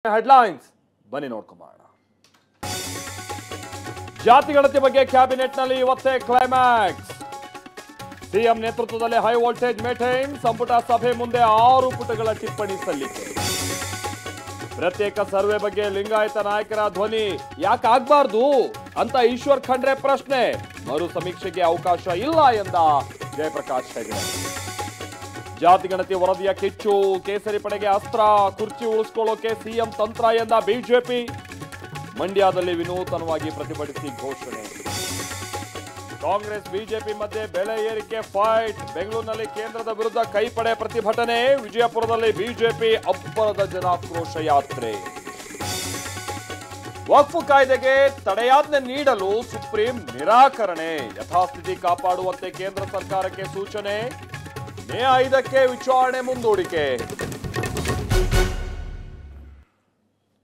Headlines ಬನ್ನಿ ನೋಡ್ಕೊಂಬೋಣ. ಜಾತಿ ಗಣತಿ ಬಗ್ಗೆ ಕ್ಯಾಬಿನೆಟ್ನಲ್ಲಿ ಇವತ್ತೇ ಕ್ಲೈಮ್ಯಾಕ್ಸ್. ಸಿಎಂ ನೇತೃತ್ವದಲ್ಲಿ ಹೈ ವೋಲ್ಟೇಜ್ ಮೀಟಿಂಗ್, ಸಂಪುಟ ಸಭೆ ಮುಂದೆ 6 ಪುಟಗಳ ಟಿಪ್ಪಣಿ ಸಲ್ಲಿಕೆ. ಪ್ರತ್ಯೇಕ ಸರ್ವೆ ಬಗ್ಗೆ ಲಿಂಗಾಯತ ನಾಯಕರ ಧ್ವನಿ ಯಾಕಾಗಬಾರ್ದು ಅಂತ ಈಶ್ವರ್ ಖಂಡ್ರೆ ಪ್ರಶ್ನೆ. ಮರು ಸಮೀಕ್ಷೆಗೆ ಅವಕಾಶ ಇಲ್ಲ ಎಂದ ಜಯಪ್ರಕಾಶ್ ಹೆಗಡೆ. ಜಾತಿ ಗಣತಿ ವರದಿಯ ಕಿಚ್ಚು, ಕೇಸರಿ ಪಡೆಗೆ ಅಸ್ತ್ರ, ಕುರ್ಚಿ ಉಳಿಸ್ಕೊಳ್ಳೋಕೆ ಸಿಎಂ ತಂತ್ರ ಎಂದ ಬಿಜೆಪಿ. ಮಂಡ್ಯದಲ್ಲಿ ವಿನೂತನವಾಗಿ ಪ್ರತಿಭಟಿಸಿ ಘೋಷಣೆ. ಕಾಂಗ್ರೆಸ್ ಬಿಜೆಪಿ ಮಧ್ಯೆ ಬೆಲೆ ಏರಿಕೆ ಫೈಟ್. ಬೆಂಗಳೂರಿನಲ್ಲಿ ಕೇಂದ್ರದ ವಿರುದ್ಧ ಕೈಪಡೆ ಪ್ರತಿಭಟನೆ. ವಿಜಯಪುರದಲ್ಲಿ ಬಿಜೆಪಿ ಅಬ್ಬರದ ಜನಾಕ್ರೋಶ ಯಾತ್ರೆ. ವಕ್ಫ್ ಕಾಯ್ದೆಗೆ ತಡೆಯಾಜ್ಞೆ ನೀಡಲು ಸುಪ್ರೀಂ ನಿರಾಕರಣೆ. ಯಥಾಸ್ಥಿತಿ ಕಾಪಾಡುವಂತೆ ಕೇಂದ್ರ ಸರ್ಕಾರಕ್ಕೆ ಸೂಚನೆ. ಮೇ 5ಕ್ಕೆ ವಿಚಾರಣೆ ಮುಂದೂಡಿಕೆ.